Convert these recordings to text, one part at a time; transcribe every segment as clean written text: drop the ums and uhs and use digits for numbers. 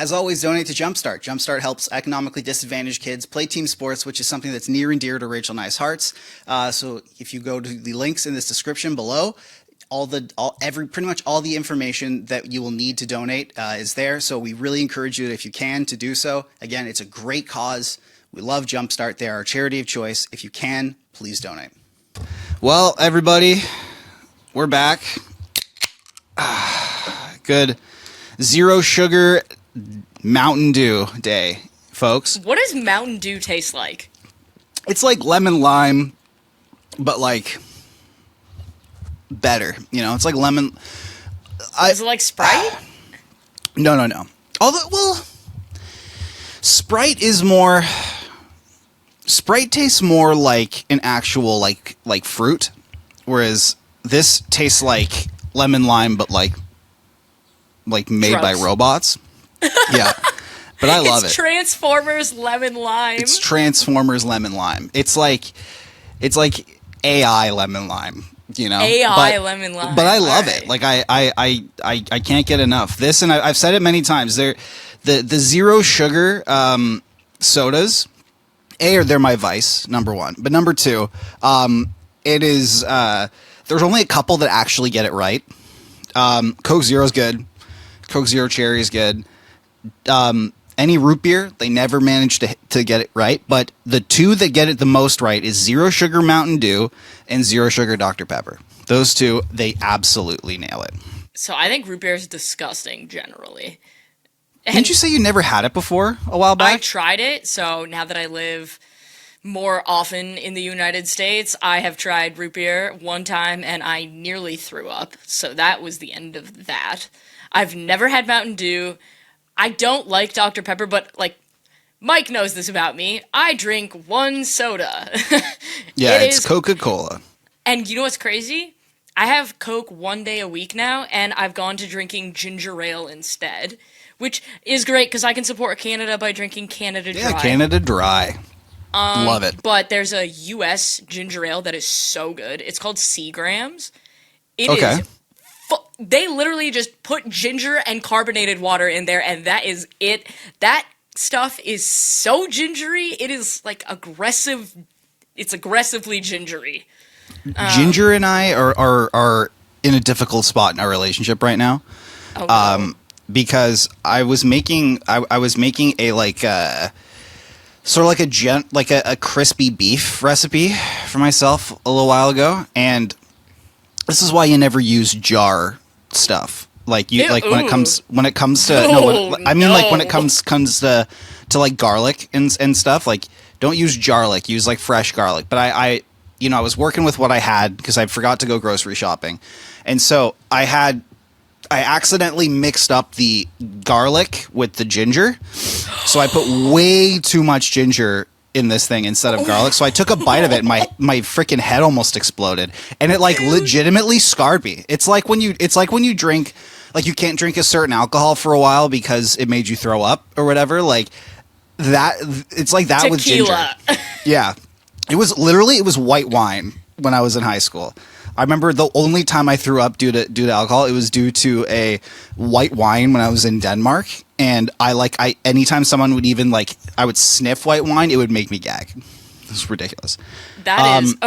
As always, donate to Jumpstart. Jumpstart helps economically disadvantaged kids play team sports, which is something that's near and dear to Rachel and I's hearts. So if you go to the links in this description below, pretty much all the information that you will need to donate is there. So we really encourage you, if you can, to do so. Again, it's a great cause. We love Jumpstart. They are our charity of choice. If you can, please donate. Well, everybody, we're back. Good zero sugar Mountain Dew day, folks. What does Mountain Dew taste like? It's like lemon lime, but like better. You know, it's like lemon. Is it like Sprite? No. Although, well, Sprite is more. Sprite tastes more like an actual like fruit, whereas this tastes like lemon lime, but like made by robots. Yeah, but I love it. Transformers lemon lime. It's Transformers lemon lime. It's like AI lemon lime. You know, lemon lime. But I love it. Like I can't get enough. This, and I've said it many times. The zero sugar sodas. They're my vice, number one. But number two, it is there's only a couple that actually get it right. Coke Zero is good. Coke Zero Cherry is good. Any root beer, they never manage to get it right. But the two that get it the most right is Zero Sugar Mountain Dew and Zero Sugar Dr. Pepper. Those two, they absolutely nail it. So I think root beer is disgusting generally. Didn't you say you never had it before a while back? I tried it, so now that I live more often in the United States, I have tried root beer one time and I nearly threw up. So that was the end of that. I've never had Mountain Dew. I don't like Dr. Pepper, but like Mike knows this about me. I drink one soda. Yeah, it's Coca-Cola. And you know what's crazy? I have Coke one day a week now, and I've gone to drinking ginger ale instead. Which is great because I can support Canada by drinking Canada Dry. Yeah, Canada Dry. Love it. But there's a U.S. ginger ale that is so good. It's called Seagrams. It is. They literally just put ginger and carbonated water in there, and that is it. That stuff is so gingery. It is like aggressive. It's aggressively gingery. Ginger and I are in a difficult spot in our relationship right now. Oh, no. Because I was making a like sort of like a crispy beef recipe for myself a little while ago, and this is why you never use jar stuff. Like when it comes to when it comes to like garlic and stuff, like don't use garlic, use like fresh garlic. But I was working with what I had because I forgot to go grocery shopping, and so I accidentally mixed up the garlic with the ginger. So I put way too much ginger in this thing instead of garlic. So I took a bite of it and my freaking head almost exploded. And it like legitimately scarred me. It's like when you drink, like you can't drink a certain alcohol for a while because it made you throw up or whatever. Like that, it's like that with ginger. Yeah. It was white wine when I was in high school. I remember the only time I threw up due to alcohol, it was due to a white wine when I was in Denmark. And anytime someone would even I would sniff white wine, it would make me gag. It was ridiculous. That is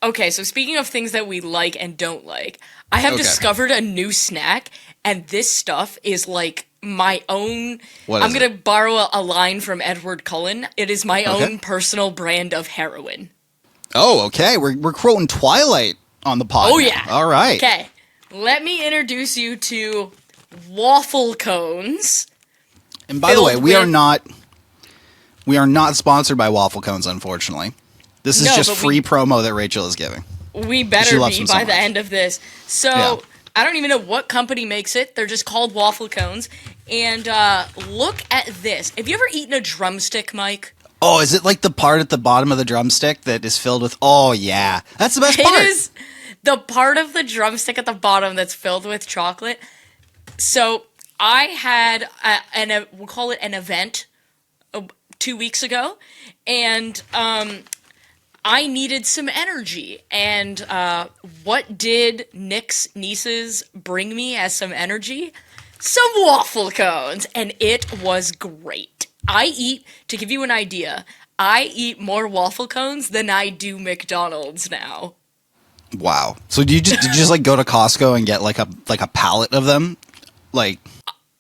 okay. So speaking of things that we like and don't like, I have discovered a new snack, and this stuff is like my own. I'm gonna borrow a line from Edward Cullen. It is my own personal brand of heroin. Oh, okay. We're quoting Twilight on the pod. Oh, yeah. All right. Okay. Let me introduce you to Wafflecones. And by the way, we are not sponsored by Wafflecones, unfortunately. This is just free promo that Rachel is giving. We better be by the end of this. So, I don't even know what company makes it. They're just called Wafflecones. And look at this. Have you ever eaten a drumstick, Mike? Oh, is it like the part at the bottom of the drumstick that is filled with... Oh, yeah. That's the best part. It is the part of the drumstick at the bottom that's filled with chocolate. So, I had, we'll call it an event 2 weeks ago. And I needed some energy. And what did Nick's nieces bring me as some energy? some waffle cones, and it was great. To give you an idea, I eat more waffle cones than I do McDonald's now. Wow. So did you just like go to Costco and get like a pallet of them? Like,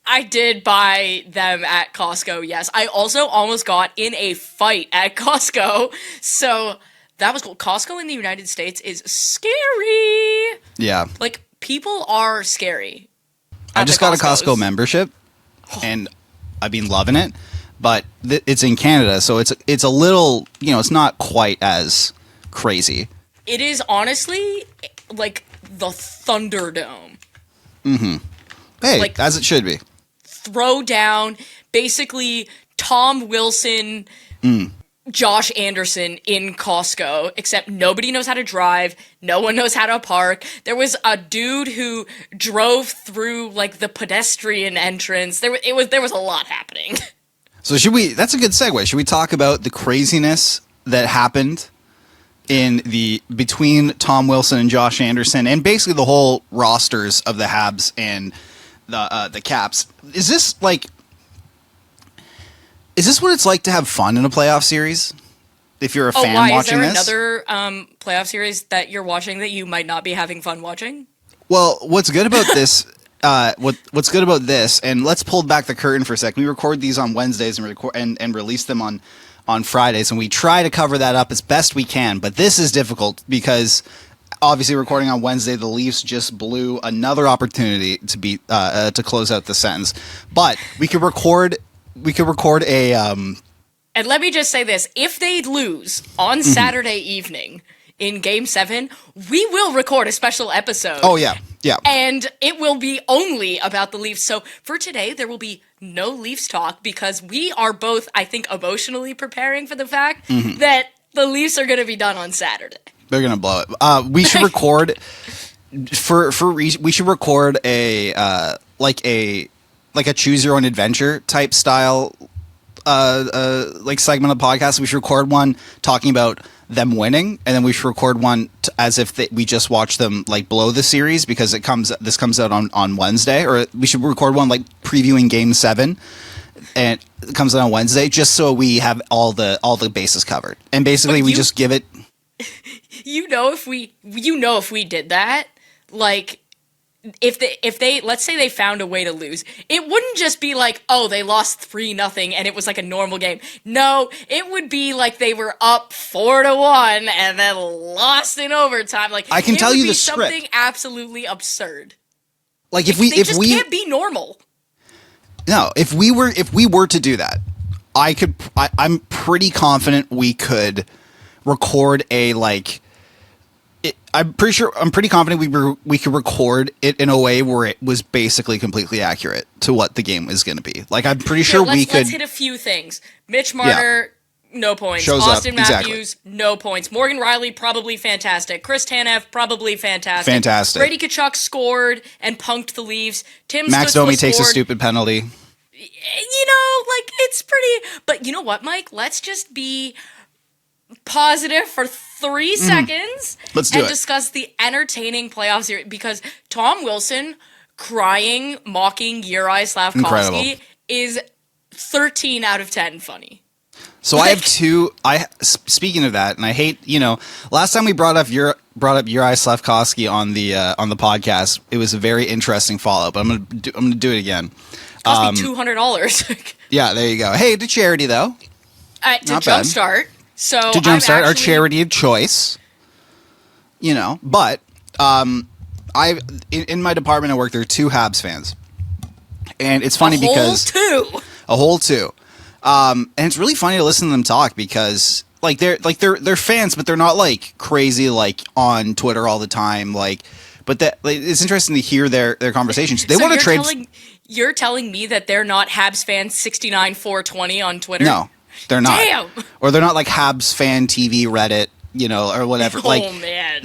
I did buy them at Costco, yes. I also almost got in a fight at Costco, so that was cool. Costco in the United States is scary. yeah. Like, people are scary. I at just the got a Costcos. Costco membership, and I've been loving it. But it's in Canada, so it's a little, it's not quite as crazy. It is honestly like the Thunderdome. Hey, Like- as it should be. Throw down, basically Tom Wilson, Josh Anderson in Costco, except nobody knows how to drive, no one knows how to park. There was a dude who drove through like the pedestrian entrance. There was a lot happening. So that's a good segue. Should we talk about the craziness that happened between Tom Wilson and Josh Anderson and basically the whole rosters of the Habs and the Caps? Is this what it's like to have fun in a playoff series? If you're a fan why? watching this? Is there another playoff series that you're watching that you might not be having fun watching? Well, what's good about this? What's good about this? And let's pull back the curtain for a second. We record these on Wednesdays and release them on Fridays, and we try to cover that up as best we can. But this is difficult because obviously recording on Wednesday, the Leafs just blew another opportunity to close out the sentence. But we could record a. And let me just say this: if they lose on Saturday evening in Game 7, we will record a special episode. Oh yeah. Yeah. And it will be only about the Leafs. So for today, there will be no Leafs talk because we are both, I think, emotionally preparing for the fact that the Leafs are going to be done on Saturday. They're gonna blow it. We should record we should record a choose your own adventure type style like segment of the podcast. We should record one talking about them winning, and then we should record one as if we just watched them like blow the series because this comes out on Wednesday, or we should record one like previewing Game 7, and it comes out on Wednesday just so we have all the bases covered, and basically we just give it. If we did that, like if they let's say they found a way to lose, it wouldn't just be like, oh, they lost 3-0 and it was like a normal game. No, it would be like they were up 4-1 and then lost in overtime. Like, I can tell you the script. Something absolutely absurd. Like they just can't be normal. No, if we were to do that, I'm pretty confident we could record a I'm pretty confident we could record it in a way where it was basically completely accurate to what the game is going to be. Like, I'm pretty sure we could. Let's hit a few things. Mitch Marner, no points. Shows Austin up. Matthews, no points. Morgan Riley, probably fantastic. Chris Tanev, probably fantastic. Fantastic. Brady Tkachuk scored and punked the Leafs. Tim Max Stützle Domi takes a scored. stupid penalty. It's pretty. But you know what, Mike? Let's just be positive for 3 seconds. Let's do and it. Discuss the entertaining playoff series, because Tom Wilson crying, mocking Juraj Slavkovsky Incredible. is 13 out of 10 funny. So I have two. Speaking of that, and I hate, last time we brought up Juraj Slavkovsky on the podcast, it was a very interesting follow up. I'm gonna do it again. Cost me $200. Yeah, there you go. Hey, to charity though. To Not bad. jumpstart. So To jumpstart our charity of choice. But in my department at work, there are 2 Habs fans, and it's funny because a whole two. And it's really funny to listen to them talk because they're fans, but they're not like crazy like on Twitter all the time. But it's interesting to hear their conversations. They want to trade. You're telling me that they're not Habs fans 69420 on Twitter? No, they're not. Damn. Or they're not like Habs fan TV, Reddit, or whatever. Oh man.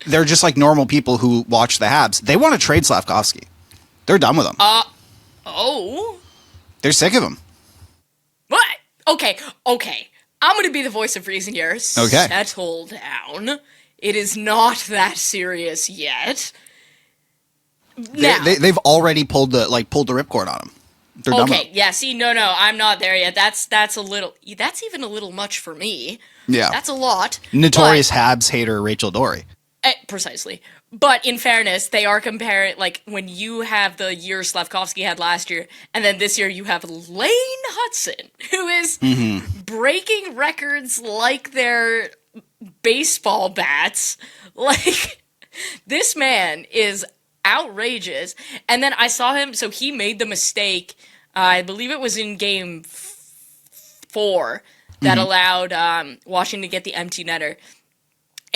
They're just like normal people who watch the Habs. They want to trade Slavkovsky. They're done with him. Oh. They're sick of him. What? Okay. I'm going to be the voice of reason here. Okay. Settle down. It is not that serious yet. Now, They've already pulled the ripcord on them. They're done with okay, them. yeah, see, no, I'm not there yet. That's even a little much for me. Yeah. That's a lot. Notorious Habs hater Rachel Dory. Precisely. But in fairness, they are comparing, like, when you have the year Slavkovsky had last year, and then this year you have Lane Hudson, who is breaking records like they're baseball bats. Like, this man is outrageous. And then I saw him, so he made the mistake, I believe it was in game 4, that allowed Washington to get the empty netter.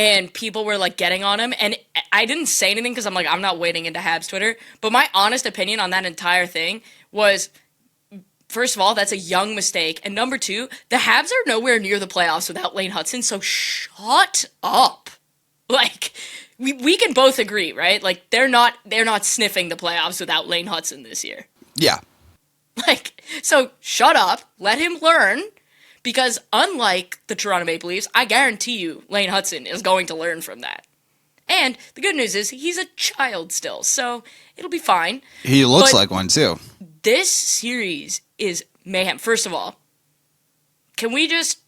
And people were, like, getting on him. And I didn't say anything because I'm like, I'm not wading into Habs Twitter. But my honest opinion on that entire thing was, first of all, that's a young mistake. And number 2, the Habs are nowhere near the playoffs without Lane Hudson. So shut up. Like, we can both agree, right? Like, they're not sniffing the playoffs without Lane Hudson this year. Yeah. Like, so shut up. Let him learn. Because unlike the Toronto Maple Leafs, I guarantee you Lane Hudson is going to learn from that. And the good news is he's a child still, so it'll be fine. He looks like one, too. This series is mayhem. First of all, can we just...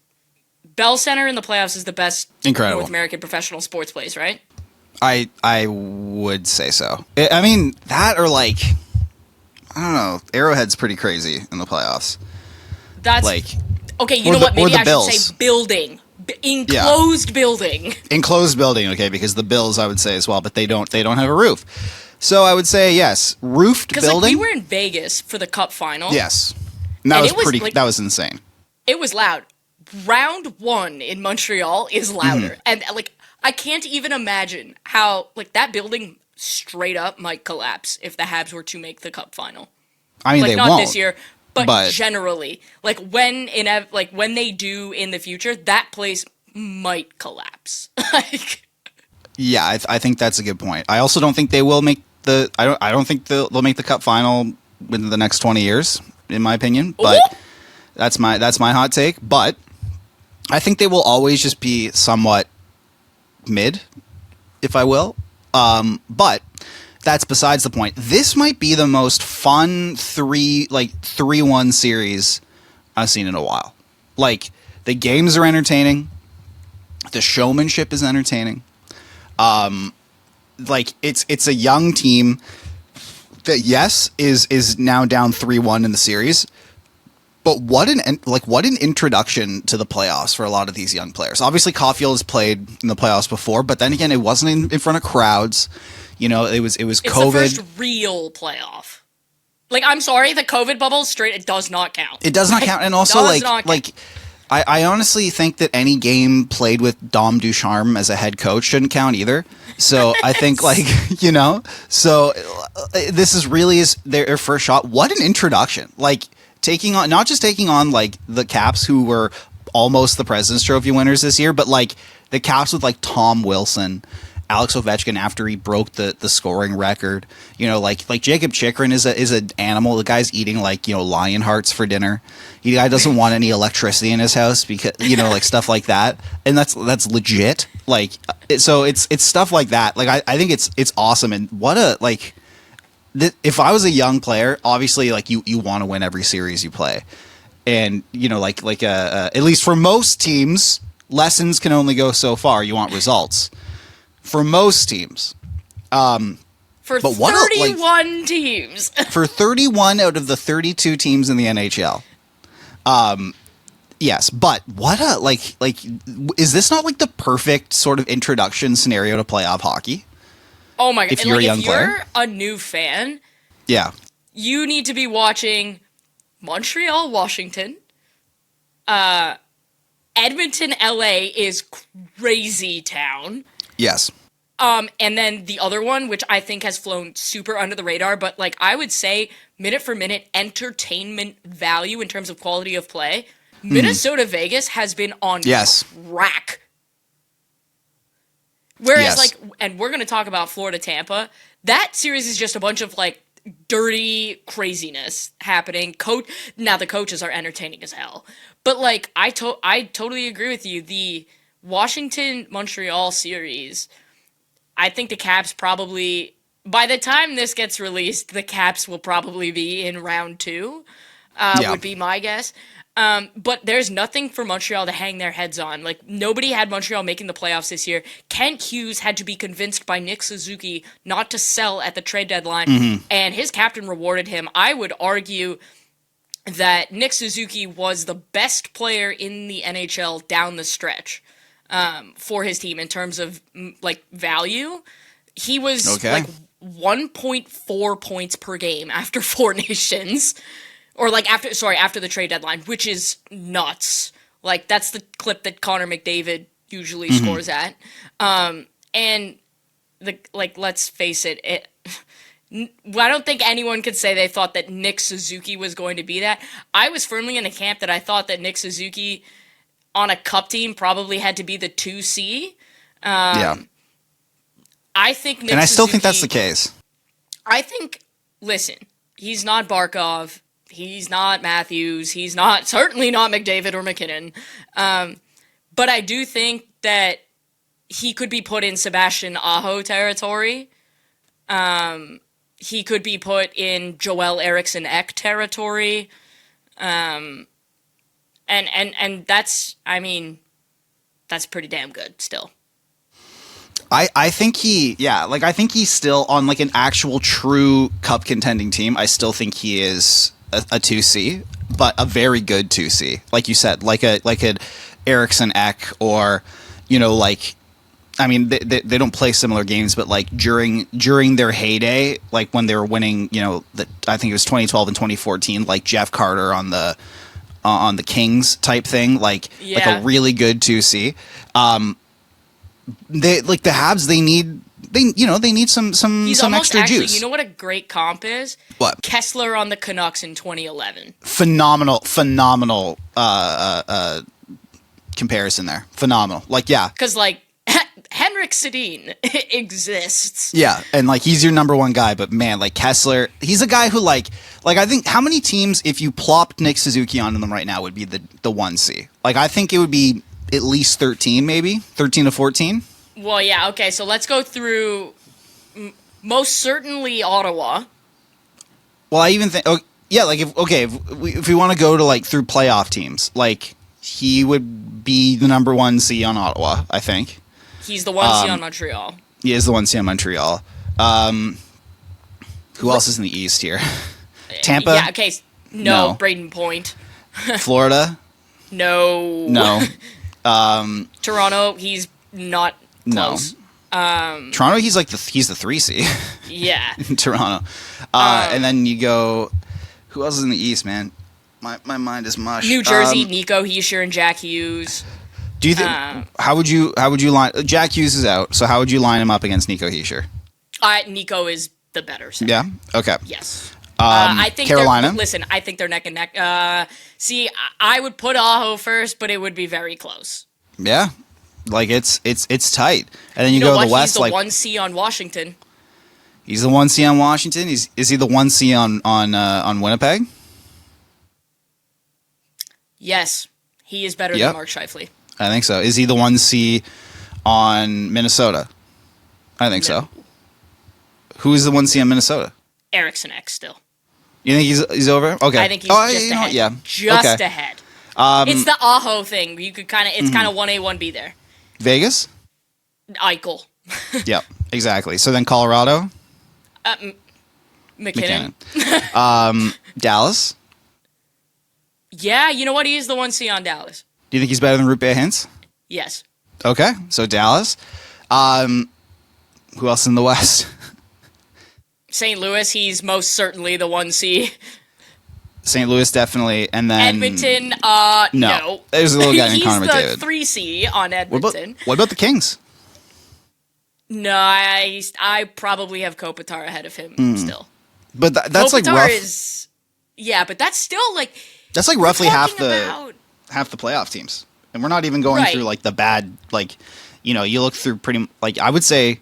Bell Center in the playoffs is the best Incredible. North American professional sports place, right? I would say so. I mean, that or, like... I don't know. Arrowhead's pretty crazy in the playoffs. That's... Like... Okay, you know what? Maybe I Bills. should say building. Enclosed building. Enclosed building, okay, because the Bills I would say as well, but they don't have a roof. So I would say yes, roofed building. Because like, we were in Vegas for the Cup final. Yes. And that that was insane. It was loud. Round 1 in Montreal is louder. And like I can't even imagine how like that building straight up might collapse if the Habs were to make the Cup final. I mean, like they not won't. this year. But generally, like when they do in the future, that place might collapse. Like, yeah, I think that's a good point. I also don't think they will make the. I don't think they'll make the Cup final within the next 20 years, in my opinion. But that's my hot take. But I think they will always just be somewhat mid, if I will. But that's besides the point. This might be the most fun 3-1 series I've seen in a while. Like, the games are entertaining. The showmanship is entertaining. Like, it's a young team that, yes, is now down 3-1 in the series. But what an introduction to the playoffs for a lot of these young players. Obviously, Caulfield has played in the playoffs before, but then again, it wasn't in front of crowds. You know, it was it's COVID. It's the first real playoff. Like, I'm sorry, the COVID bubble it does not count. It does not count, and also I honestly think that any game played with Dom Ducharme as a head coach shouldn't count either. So I think so this is really their first shot. What an introduction! Like not just taking on like the Caps who were almost the President's Trophy winners this year, but like the Caps with like Tom Wilson, Alex Ovechkin after he broke the scoring record. You know, like Jacob Chikrin is an animal. The guy's eating like, you know, lion hearts for dinner. The guy doesn't want any electricity in his house because, you know, like stuff like that. And that's legit. Like, so it's stuff like that. Like, I think it's awesome. And what a, like, if I was a young player, obviously, like, you want to win every series you play. And, you know, at least for most teams, lessons can only go so far. You want results. For most teams. For 31 teams. For 31 out of the 32 teams in the NHL. Yes, but what a, like, is this not like the perfect sort of introduction scenario to playoff hockey? Oh my God. If you're a young player? If you're a new fan, yeah, you need to be watching Montreal, Washington, Edmonton, LA is crazy town. Yes. And then the other one, which I think has flown super under the radar, but like I would say minute for minute entertainment value in terms of quality of play, Minnesota Vegas has been on crack. Whereas like, and we're going to talk about Florida Tampa, that series is just a bunch of like dirty craziness happening. Now the coaches are entertaining as hell. But like I totally agree with you. The Washington Montreal series, I think the Caps probably by the time this gets released, the Caps will probably be in round 2, Yeah. would be my guess. But there's nothing for Montreal to hang their heads on. Like, nobody had Montreal making the playoffs this year. Kent Hughes had to be convinced by Nick Suzuki not to sell at the trade deadline, and his captain rewarded him. I would argue that Nick Suzuki was the best player in the NHL down the stretch for his team in terms of, like, value. He was, Okay. like, 1.4 points per game after Four Nations. Or, like, after the trade deadline, which is nuts. Like, that's the clip that Connor McDavid usually scores at. And, let's face it, I don't think anyone could say they thought that Nick Suzuki was going to be that. I was firmly in the camp that I thought that Nick Suzuki on a cup team probably had to be the 2C. Yeah. I think Nick And I still think Suzuki- that's the case. I think, listen, he's not Barkov. He's not Matthews. He's certainly not McDavid or McKinnon. But I do think that he could be put in Sebastian Aho territory. He could be put in Joel Eriksson Ek territory. And that's, I mean, that's pretty damn good still. I think I think he's still on like an actual true cup contending team. I still think he is a 2C, but a very good 2C. Like you said, like an Eriksson Ek, or, like, I mean, they don't play similar games, but like during their heyday, like when they were winning, I think it was 2012 and 2014, like Jeff Carter on the Kings type thing, like a really good 2C. They like the Habs. They need some He's some almost extra actually, juice. you know what a great comp is? What? Kessler on the Canucks in 2011. Phenomenal comparison there. Phenomenal. Like, yeah. Because, like, Henrik Sedin exists. Yeah, and like he's your number one guy, but man, like Kessler, he's a guy who like I think how many teams, if you plopped Nick Suzuki onto them right now, would be the 1C? Like, I think it would be at least 13, maybe 13 to 14. Well, yeah, okay, so let's go through most certainly Ottawa. Well, I even think, like if we want to go to like through playoff teams, like he would be the number 1C on Ottawa, I think. He's the 1C on Montreal. He is the 1C on Montreal. Who else is in the East here? Tampa? Yeah, okay, no. No. Braden Point. Florida? No. No. Toronto, he's not close. No. Toronto, he's the 3C. Yeah. In Toronto. And then you go, who else is in the East, man? My mind is mush. New Jersey, Nico Hischier and Jack Hughes. Do you think how would you line Jack Hughes is out, so how would you line him up against Nico Hischier? Nico is the better center. Yeah? Okay. Yes. I think Carolina. Listen, I think they're neck and neck. See, I would put Aho first, but it would be very close. Yeah. Like it's tight. And then you go to the West, he's the 1C on Washington. He's the 1C on Washington. Is he the 1C on Winnipeg? Yes. He is better than Mark Scheifele. I think so. Is he the 1C on Minnesota? I think so. Who is the 1C on Minnesota? Eriksson Ek still. You think he's over? Okay. I think he's just ahead. Yeah. Just ahead. It's the Aho thing. You could it's kind of 1A, 1B there. Vegas? Eichel. Yep, exactly. So then Colorado? McKinnon. Dallas? Yeah, you know what? He is the 1C on Dallas. Do you think he's better than Rupe Hintz? Yes. Okay, so Dallas. Who else in the West? St. Louis, he's most certainly the 1C. St. Louis, definitely. And then Edmonton, no. There's a little guy named Connor McDavid. He's the 3C on Edmonton. What about the Kings? No, I probably have Kopitar ahead of him still. But that's Kopitar like rough. But that's still like... That's like roughly half the playoff teams. And we're not even going through like the bad, like, you look through pretty, like, I would say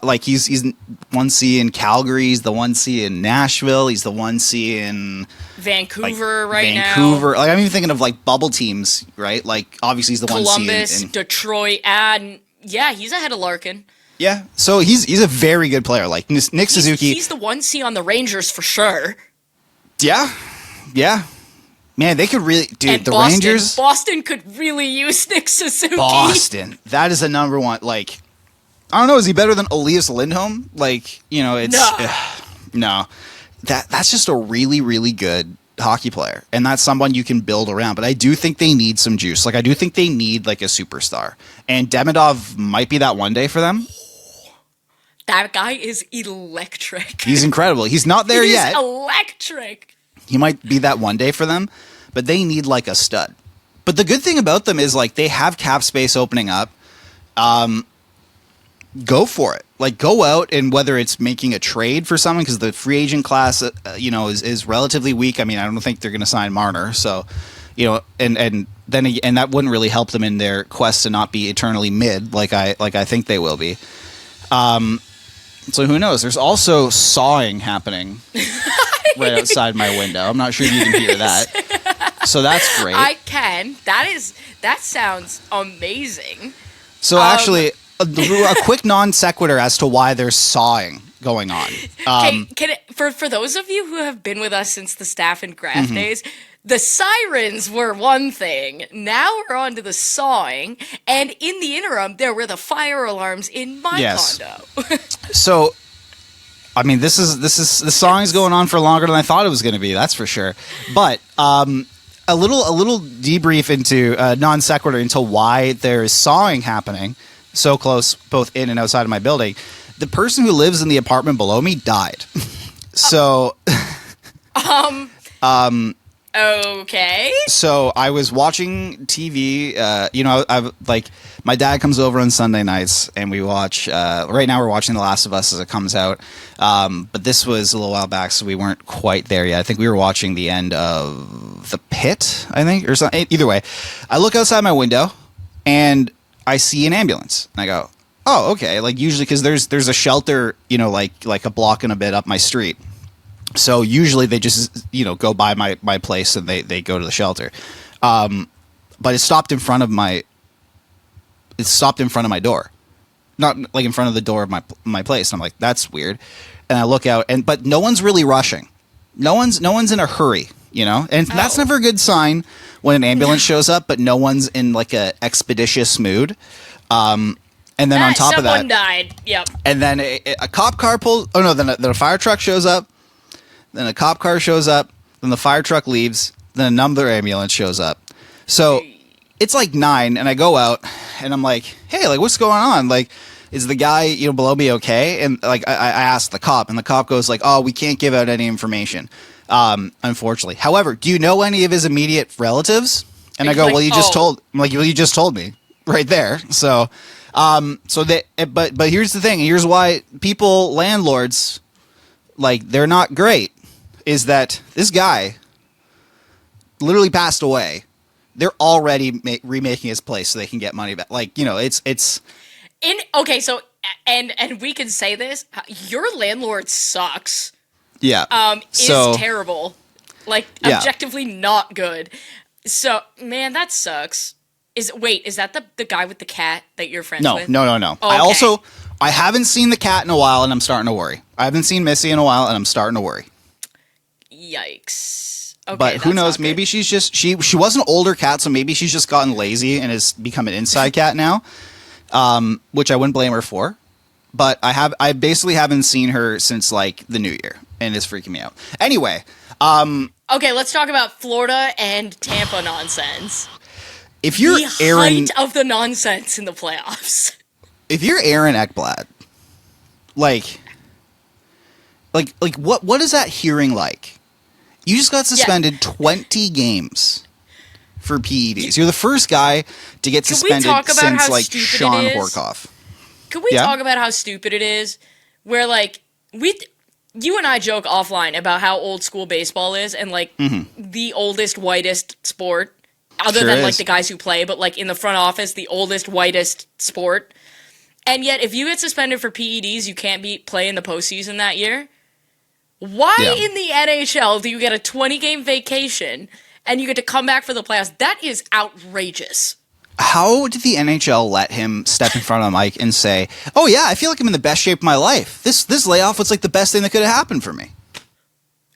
like he's 1C in Calgary, he's the 1C in Nashville, he's the 1C in Vancouver now. Vancouver. Like, I'm even thinking of like bubble teams, right? Like, obviously he's the 1C Columbus, Detroit, and yeah, he's ahead of Larkin. Yeah, so he's a very good player. Like Nick Suzuki. He's the 1C on the Rangers for sure. Yeah, yeah. Man, they could really, dude. And the Boston, Rangers, Boston could really use Nick Suzuki. Boston. That is a number one. Like, I don't know. Is he better than Elias Lindholm? Like, it's no. That's just a really, really good hockey player, and that's someone you can build around. But I do think they need some juice. Like, I do think they need like a superstar, and Demidov might be that one day for them. That guy is electric. He's incredible. He's not there yet. He's electric. He might be that one day for them, but they need like a stud. But the good thing about them is like they have cap space opening up. Go for it. Like go out, and whether it's making a trade for someone, because the free agent class, is relatively weak. I mean, I don't think they're going to sign Marner. So, and that wouldn't really help them in their quest to not be eternally mid, like I think they will be. So who knows? There's also sawing happening right outside my window. I'm not sure if you can hear that. So that's great. I can. That sounds amazing. So actually, a quick non sequitur as to why there's sawing going on. For those of you who have been with us since the Staff and Graph days, the sirens were one thing. Now we're on to the sawing, and in the interim, there were the fire alarms in my condo. So, I mean, this the sawing's going on for longer than I thought it was going to be. That's for sure. But a little debrief into non sequitur into why there is sawing happening so close, both in and outside of my building. The person who lives in the apartment below me died. So, okay. So I was watching TV. I've like my dad comes over on Sunday nights, and we watch. Right now, we're watching The Last of Us as it comes out. But this was a little while back, so we weren't quite there yet. I think we were watching the end of The Pit, I think, or something. Either way, I look outside my window, and I see an ambulance, and I go, "Oh, okay." Like usually, because there's a shelter, like a block and a bit up my street. So usually they just, go by my place and they go to the shelter. But it stopped in front of my door, not like in front of the door of my place. And I'm like, that's weird. And I look out, but no one's really rushing. No one's in a hurry, and that's never a good sign when an ambulance shows up, but no one's in like a expeditious mood. And then on top of that, someone died. Yep. And then a cop car pulls. Oh no! Then a fire truck shows up. Then a cop car shows up. Then the fire truck leaves. Then another ambulance shows up. So it's like 9, and I go out, and I'm like, "Hey, like, what's going on? Like, is the guy below me okay?" And like, I asked the cop, and the cop goes like, "Oh, we can't give out any information, unfortunately. However, do you know any of his immediate relatives?" And I go, "Well, you just told." I'm like, "Well, you just told me right there." So, but here's the thing. Here's why landlords, like, they're not great. Is that this guy literally passed away? They're already remaking his place so they can get money back. Like, it's okay. So and we can say this: your landlord sucks. Yeah. Is terrible. Like objectively not good. So man, that sucks. Is that the guy with the cat that you're friends with? No. Oh, okay. I haven't seen the cat in a while, and I'm starting to worry. I haven't seen Missy in a while, and I'm starting to worry. Yikes. Okay, but who knows? Maybe she's just she was an older cat, so maybe she's just gotten lazy and has become an inside cat now, which I wouldn't blame her for. But I basically haven't seen her since like the New Year, and it's freaking me out. Anyway, okay, let's talk about Florida and Tampa nonsense. If you're the Aaron, height of the nonsense in the playoffs. If you're Aaron Ekblad, like what is that hearing like? You just got suspended 20 games for PEDs. You're the first guy to get suspended since like Sean Horkoff. Could we talk about how stupid it is? Where like you and I joke offline about how old school baseball is, and like the oldest, whitest sport, other than like the guys who play, but like in the front office, the oldest, whitest sport. And yet, if you get suspended for PEDs, you can't play in the postseason that year. Why in the NHL do you get a 20-game vacation and you get to come back for the playoffs? That is outrageous. how did the NHL let him step in front of the mic and say, "Oh yeah, I feel like I'm in the best shape of my life. This layoff was like the best thing that could have happened for me."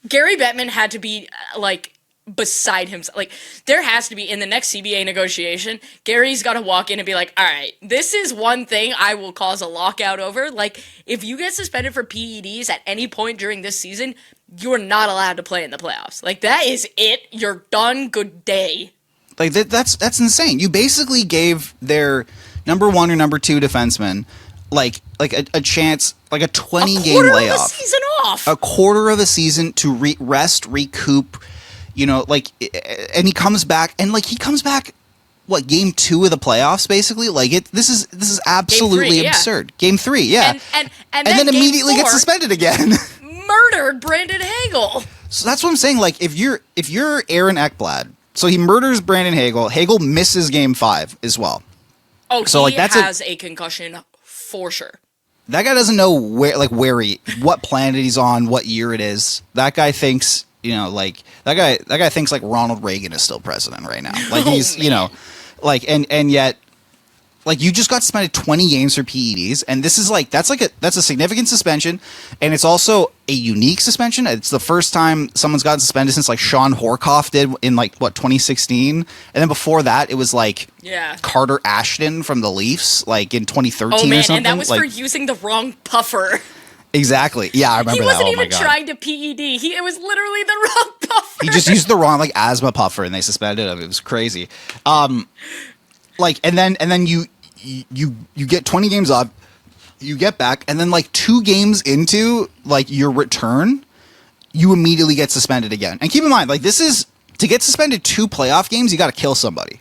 Gary Bettman had to be like beside himself. Like, there has to be, in the next CBA negotiation, Gary's got to walk in and be like, all right, this is one thing I will cause a lockout over. Like, if you get suspended for PEDs at any point during this season, you're not allowed to play in the playoffs. Like, that is it. You're done. Good day. Like, that's insane. You basically gave their number 1 or number 2 defenseman like a chance, like a 20-game layoff. A season off. A quarter of a season to rest, recoup, you know, like, and he comes back, what, game 2 of the playoffs, basically? Like, this is absolutely absurd. Game 3, yeah. And then immediately gets suspended again. Murdered Brandon Hagel. So that's what I'm saying. Like, if you're Aaron Ekblad, so he murders Brandon Hagel. Hagel misses game 5 as well. Oh, so he has a concussion for sure. That guy doesn't know what planet he's on, what year it is. That guy thinks, you know, like that guy thinks like Ronald Reagan is still president right now. Like he's, you know, like and yet, like, you just got suspended 20 games for PEDs, and this is like that's a significant suspension, and it's also a unique suspension. It's the first time someone's gotten suspended since like Sean Horkoff did in 2016, and then before that it was like Carter Ashton from the Leafs like in 2013 or something. And that was for using the wrong puffer. Exactly. Yeah, I remember that. He wasn't even trying to PED. It was literally the wrong puffer. He just used the wrong like asthma puffer, and they suspended him. It was crazy. Like, and then you get 20 games off, you get back, and then like 2 games into like your return, you immediately get suspended again. And keep in mind, like, this is to get suspended 2 playoff games, you got to kill somebody.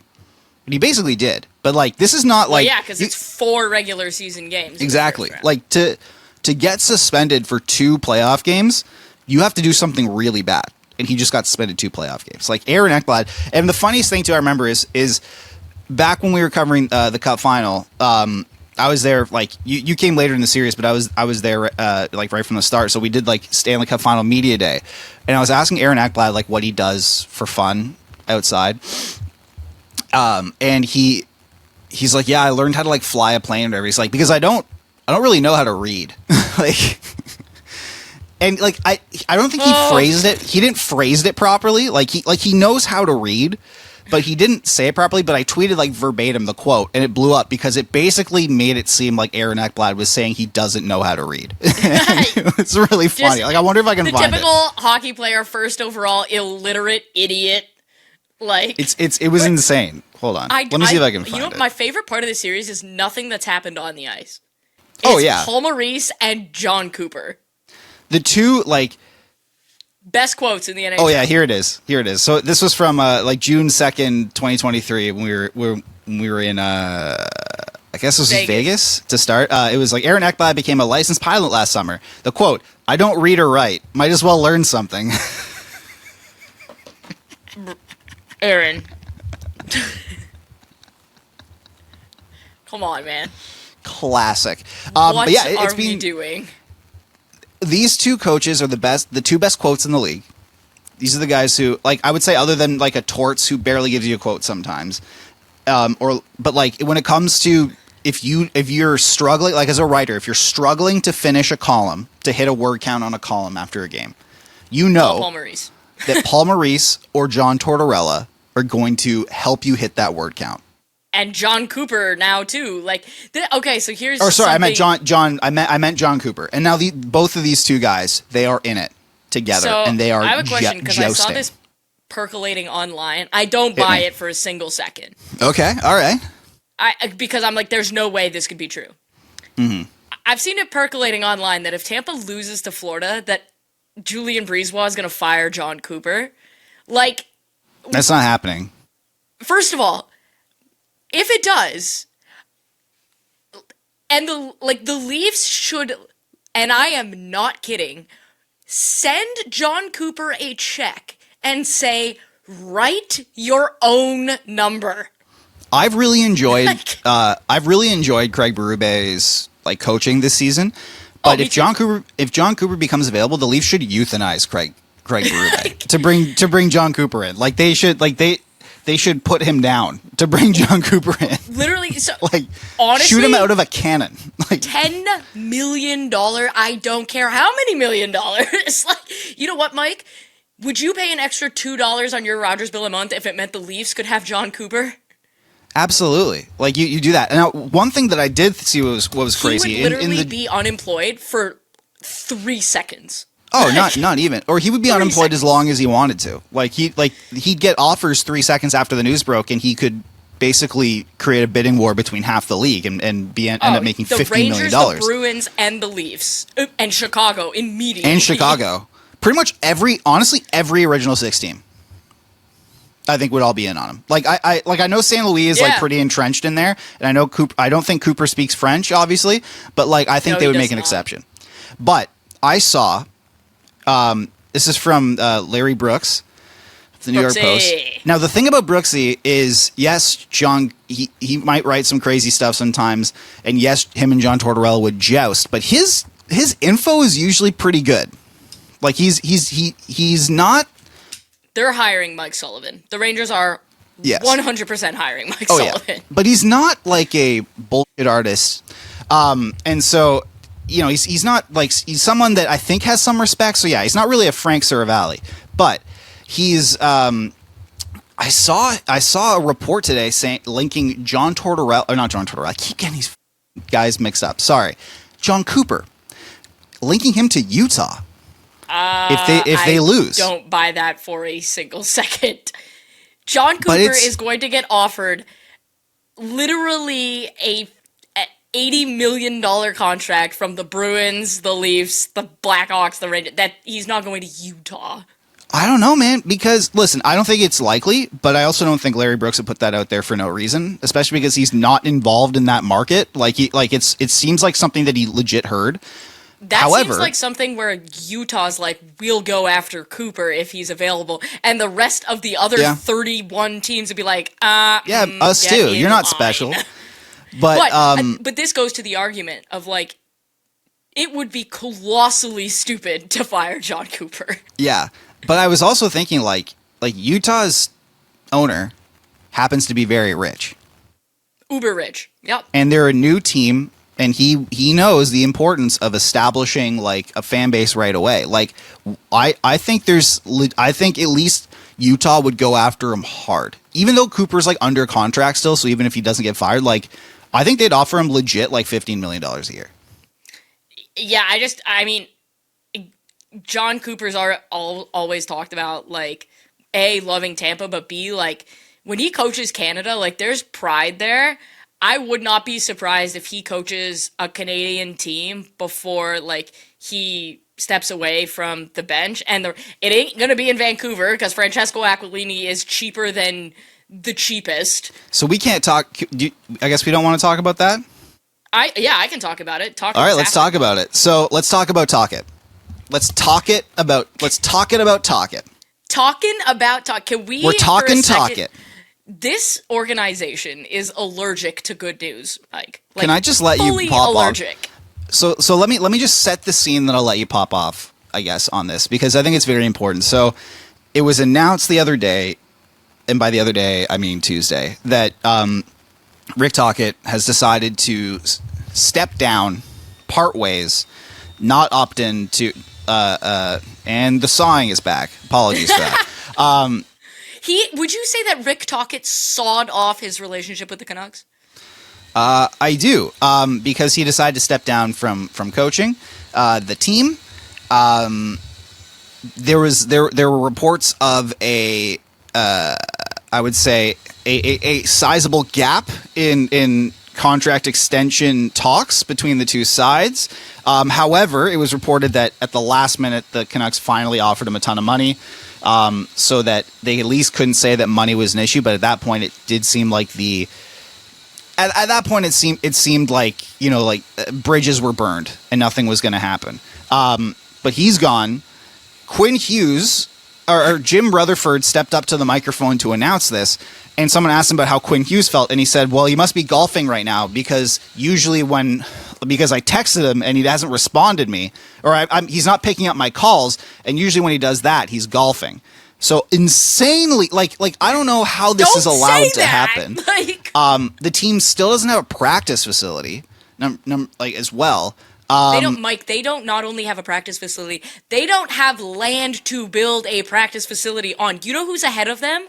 And he basically did. But like, this is not like because it's 4 regular season games. Exactly. Like to get suspended for 2 playoff games, you have to do something really bad. And he just got suspended 2 playoff games. Like Aaron Ekblad. And the funniest thing too I remember is back when we were covering the Cup final, I was there. Like you came later in the series, but I was there like right from the start. So we did like Stanley Cup final media day, and I was asking Aaron Ekblad like what he does for fun outside. And he's like, yeah, I learned how to like fly a plane or whatever. He's like, because I don't really know how to read, like. And like I don't think he phrased it. He didn't phrase it properly. Like he knows how to read, but he didn't say it properly. But I tweeted like verbatim the quote, and it blew up because it basically made it seem like Aaron Ekblad was saying he doesn't know how to read. It's really funny. Like, I wonder if I can find it. The typical hockey player, first overall, illiterate idiot. Like, it was insane. Hold on, let me see if I can find it. My favorite part of the series is nothing that's happened on the ice. It's Paul Maurice and John Cooper. The two, like, best quotes in the NHL. Oh yeah, here it is. So this was from like June 2nd, 2023, when we were in I guess it was Vegas to start. It was like, Aaron Ekblad became a licensed pilot last summer. The quote: "I don't read or write. Might as well learn something." Aaron. Come on, man. Classic. What but yeah, are we doing? These 2 coaches are the 2 best quotes in the league. These are the guys who, like, I would say, other than like a Torts, who barely gives you a quote sometimes, but like when it comes to if you're struggling, like as a writer, if you're struggling to finish a column, to hit a word count on a column after a game, you know Paul Maurice. that Paul Maurice or John Tortorella are going to help you hit that word count. And John Cooper now too. Like, okay, so here's. Or sorry, I meant John. I meant John Cooper. And now both of these 2 guys, they are in it together, and they are. I have a question because I saw this percolating online. I don't buy it for a single second. Okay, all right. Because I'm like, there's no way this could be true. Mm-hmm. I've seen it percolating online that if Tampa loses to Florida, that Julien Brisebois is going to fire John Cooper. Like, that's not happening. First of all, if it does, and the Leafs should, and I am not kidding, send John Cooper a check and say, write your own number. I've really enjoyed Craig Berube's like coaching this season, but if John Cooper becomes available, the Leafs should euthanize Craig Berube to bring John Cooper in. Like, they should, like, they should put him down to bring John Cooper in. Literally, so Like, honestly, shoot him out of a cannon. Like, $10 million. I don't care how many $1 million. Like, you know what, Mike? Would you pay an extra $2 on your Rogers bill a month if it meant the Leafs could have John Cooper? absolutely. Like, you do that. And now, one thing that I did see was crazy. He would literally be unemployed for 3 seconds. Oh, not even. Or he would be unemployed as long as he wanted to. He'd get offers 3 seconds after the news broke, and he could basically create a bidding war between half the league and end up making $15 million. The Rangers, the Bruins, and the Leafs, and Chicago immediately. And Chicago, pretty much every original 6 team, I think would all be in on him. Like I know St. Louis is like pretty entrenched in there, and I know I don't think Cooper speaks French, obviously, but like I think they would make an exception. But I saw. This is from Larry Brooks, the New York Post. Now, the thing about Brooksy is, yes, John, he might write some crazy stuff sometimes, and yes, him and John Tortorella would joust, but his info is usually pretty good. Like he's not. They're hiring Mike Sullivan. The Rangers are 100% hiring Mike Sullivan. Yeah. But he's not like a bullshit artist, and so. You know, he's not like he's someone that I think has some respect. So yeah, he's not really a Frank Saravalli, but he's. I saw a report today linking John Tortorella, or not John Tortorella. I keep getting these guys mixed up. Sorry, John Cooper, linking him to Utah. If they lose, don't buy that for a single second. John Cooper is going to get offered literally a $80 million contract from the Bruins, the Leafs, the Blackhawks, the Rangers, that he's not going to Utah. I don't know, man, because, listen, I don't think it's likely, but I also don't think Larry Brooks would put that out there for no reason, especially because he's not involved in that market. It seems like something that he legit heard. However, seems like something where Utah's like, we'll go after Cooper if he's available, and the rest of the other 31 teams would be like, us too. You're not special. But this goes to the argument of like, it would be colossally stupid to fire John Cooper. Yeah, but I was also thinking like Utah's owner happens to be very rich, uber rich. Yep. And they're a new team, and he knows the importance of establishing like a fan base right away. Like I think at least Utah would go after him hard, even though Cooper's like under contract still. So even if he doesn't get fired, like. I think they'd offer him legit like $15 million a year. Yeah, I mean, John Cooper's always talked about like A, loving Tampa, but B, like when he coaches Canada, like there's pride there. I would not be surprised if he coaches a Canadian team before like he steps away from the bench, and it ain't gonna be in Vancouver because Francesco Aquilini is cheaper than the cheapest. So we can't talk. I guess we don't want to talk about that. I can talk about it. All right, let's talk about it. So let's talk about Tocchet. Let's talk it about Tocchet. Talking about Tocchet. Can we? We're talking Tocchet. This organization is allergic to good news, Mike. Like, can I just let you pop allergic. Off? So let me just set the scene, then I'll let you pop off, I guess, on this, because I think it's very important. So it was announced the other day. And by the other day, I mean Tuesday, that Rick Tocchet has decided to step down, part ways, not opt in to, and the sawing is back. Apologies for that. Would you say that Rick Tocchet sawed off his relationship with the Canucks? I do, because he decided to step down from coaching the team. There were reports of I would say a sizable gap in contract extension talks between the two sides. However, it was reported that at the last minute, the Canucks finally offered him a ton of money, so that they at least couldn't say that money was an issue. But at that point, it did seem like at that point it seemed like bridges were burned and nothing was going to happen. But he's gone. Quinn Hughes. Or Jim Rutherford stepped up to the microphone to announce this, and someone asked him about how Quinn Hughes felt, and he said, well, he must be golfing right now because I texted him and he hasn't responded me, or he's not picking up my calls, and usually when he does that, he's golfing. So insanely, like I don't know how this is allowed to happen. Like, the team still doesn't have a practice facility, like as well. they don't, Mike. They don't not only have a practice facility, they don't have land to build a practice facility on. You know who's ahead of them?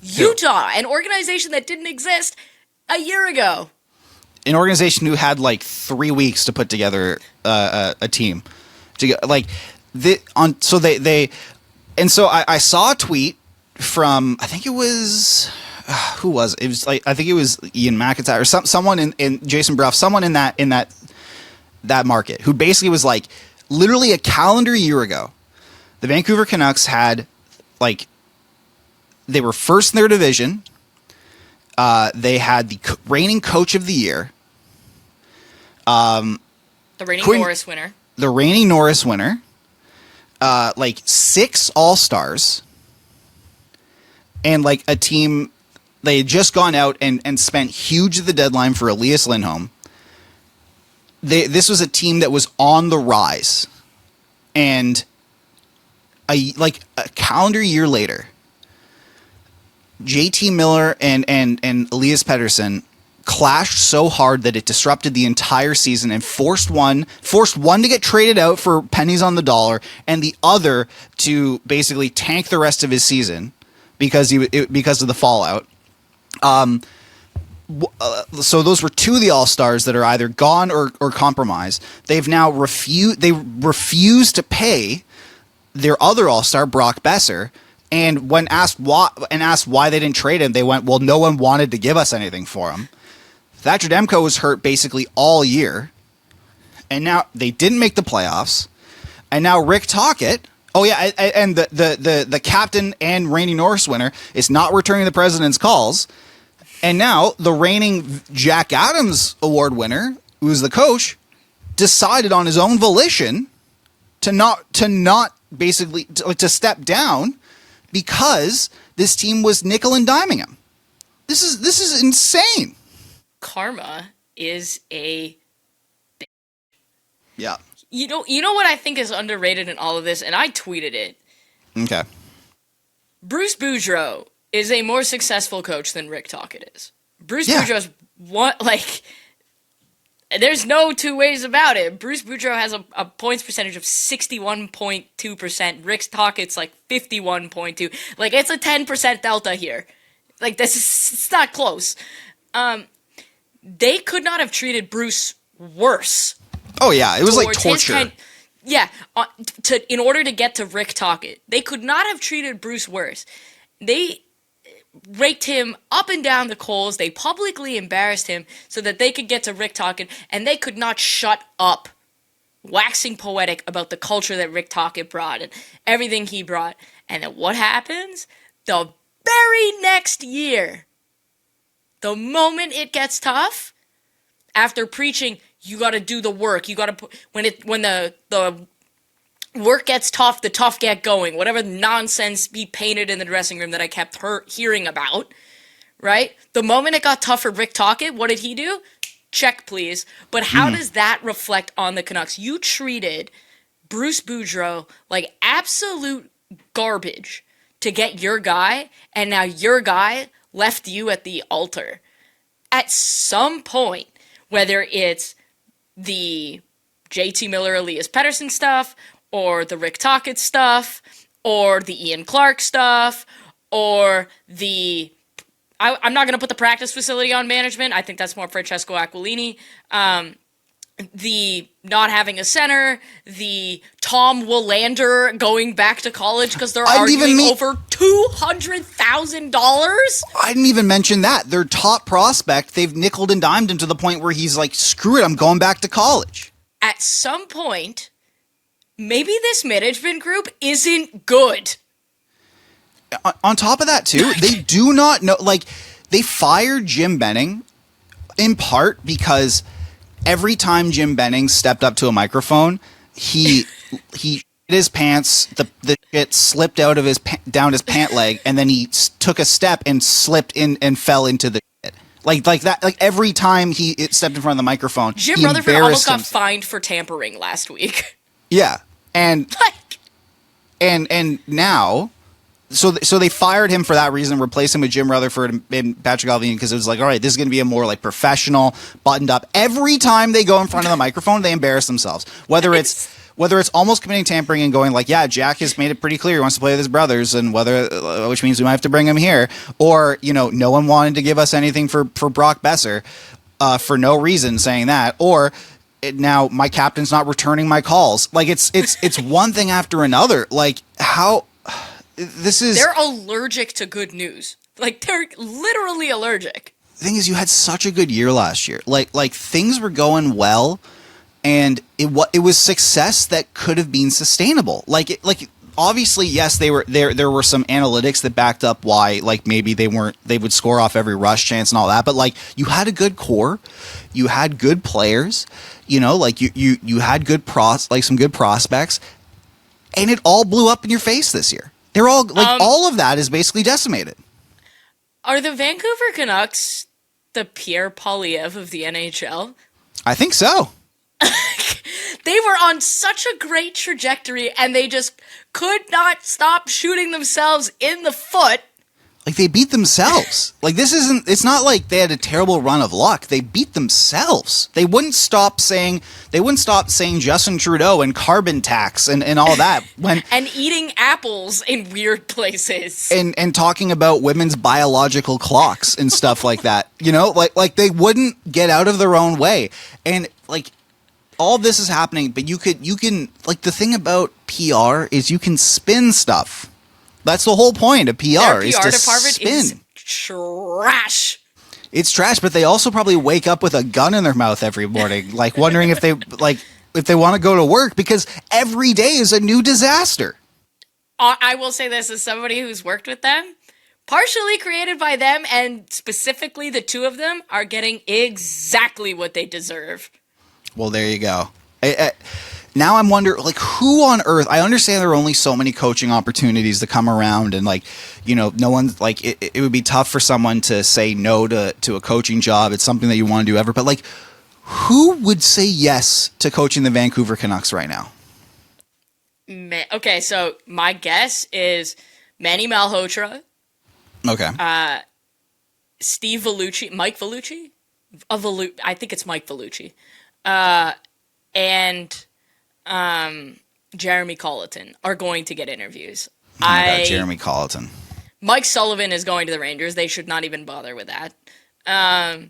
Utah, an organization that didn't exist a year ago. An organization who had like 3 weeks to put together a team. So I saw a tweet from, I think it was who was it? It was like, I think it was Ian McIntyre or someone in Jason Bruff, someone in that market, who basically was like, literally a calendar year ago, the Vancouver Canucks had, like, they were first in their division. They had the reigning coach of the year. The reigning Norris winner. The reigning Norris winner. Like 6 All-Stars. And like a team, they had just gone out and spent huge at the deadline for Elias Lindholm. This was a team that was on the rise. And a calendar year later, JT Miller and Elias Pettersson clashed so hard that it disrupted the entire season and forced one to get traded out for pennies on the dollar, and the other to basically tank the rest of his season because of the fallout. So those were 2 of the All-Stars that are either gone or compromised. They've now refused to pay their other All-Star, Brock Besser. And when asked why they didn't trade him, they went, well, no one wanted to give us anything for him. Thatcher Demko was hurt basically all year. And now they didn't make the playoffs. And now Rick Tocchet, and the captain and reigning Norris winner is not returning the president's calls. And now the reigning Jack Adams Award winner, who's the coach, decided on his own volition to step down, because this team was nickel and diming him. This is insane. Karma is a bitch. Yeah. You know what I think is underrated in all of this, and I tweeted it. Okay. Bruce Boudreau is a more successful coach than Rick Tocchet is. Bruce Yeah. Boudreau's there's no two ways about it. Bruce Boudreau has a points percentage of 61.2%. Rick Tocchet's like 51.2. Like, it's a 10% delta here. Like, it's not close. They could not have treated Bruce worse. Oh yeah, it was like torture. In order to get to Rick Tocchet, they could not have treated Bruce worse. They raked him up and down the coals. They publicly embarrassed him so that they could get to Rick Tocchet, and they could not shut up, waxing poetic about the culture that Rick Tocchet brought and everything he brought. And then what happens? The very next year, the moment it gets tough, after preaching, you got to do the work. You got to when the work gets tough, the tough get going. Whatever nonsense be painted in the dressing room that I kept hearing about, right? The moment it got tough for Rick Tocchet, what did he do? Check, please. But how does that reflect on the Canucks? You treated Bruce Boudreau like absolute garbage to get your guy, and now your guy left you at the altar. At some point, whether it's the JT Miller, Elias Pettersson stuff, or the Rick Tocchet stuff, or the Ian Clark stuff, or the... I'm not going to put the practice facility on management. I think that's more Francesco Aquilini. The not having a center, the Tom Willander going back to college because they're arguing over $200,000. I didn't even mention that. Their top prospect, they've nickeled and dimed him to the point where he's like, screw it, I'm going back to college. At some point, maybe this management group isn't good. On top of that, too, they do not know, like, they fired Jim Benning in part because every time Jim Benning stepped up to a microphone, he shit his pants, the shit slipped out of down his pant leg, and then he took a step and slipped in and fell into the shit. Like that, like every time he stepped in front of the microphone, Jim Rutherford almost got fined for tampering last week. Yeah. And now so they fired him for that reason, replaced him with Jim Rutherford and Patrick Alvini, because it was like, all right, this is going to be a more like professional, buttoned up. Every time they go in front of the microphone, they embarrass themselves. Whether it's almost committing tampering and going like, yeah, Jack has made it pretty clear he wants to play with his brothers, and which means we might have to bring him here, or no one wanted to give us anything for Brock Besser for no reason, saying that, or now my captain's not returning my calls. Like it's one thing after another. Like how. They're allergic to good news. Like, they're literally allergic. The thing is, you had such a good year last year. Like things were going well, and it was success that could have been sustainable. Like obviously, yes, there were some analytics that backed up why, like, maybe they would score off every rush chance and all that, but like you had a good core, you had good players, like you had some good prospects, and it all blew up in your face this year. They're all like all of that is basically decimated. Are the Vancouver Canucks the Pierre Poilievre of the NHL? I think so. They were on such a great trajectory, and they just could not stop shooting themselves in the foot. Like, they beat themselves. Like, it's not like they had a terrible run of luck. They beat themselves. They wouldn't stop saying Justin Trudeau and carbon tax and all that. And eating apples in weird places. And talking about women's biological clocks and stuff like that. Like they wouldn't get out of their own way. And like, all this is happening, but you can, like, the thing about PR is you can spin stuff. That's the whole point of PR. Their is PR to department spin. is trash. It's trash, but they also probably wake up with a gun in their mouth every morning, like wondering if they want to go to work, because every day is a new disaster. I will say this as somebody who's worked with them. Partially created by them, and specifically the two of them are getting exactly what they deserve. Well, there you go. Now I'm wondering, like, who on earth? I understand there are only so many coaching opportunities that come around, and like, no one's like, it would be tough for someone to say no to a coaching job. It's something that you want to do ever, but like, who would say yes to coaching the Vancouver Canucks right now? Okay, so my guess is Manny Malhotra. Okay. Steve Vellucci, Mike Vellucci? I think it's Mike Vellucci. And Jeremy Colleton are going to get interviews. Oh my God, Jeremy Colleton. Mike Sullivan is going to the Rangers. They should not even bother with that. The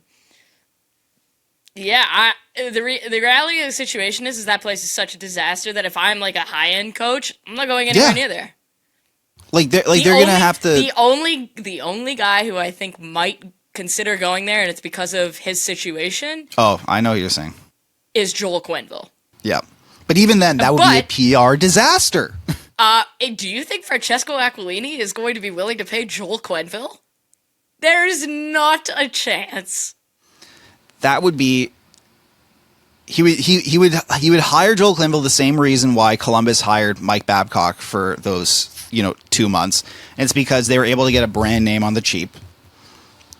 reality of the situation is that place is such a disaster that if I'm like a high-end coach, I'm not going anywhere near there. Like they're gonna have to. The only guy who I think might consider going there, and it's because of his situation. Oh, I know what you're saying. Is Joel Quenneville. Yeah. But even then, that would be a PR disaster. Do you think Francesco Aquilini is going to be willing to pay Joel Quenneville? There's not a chance. That would be. He would hire Joel Quenneville the same reason why Columbus hired Mike Babcock for those 2 months. And it's because they were able to get a brand name on the cheap.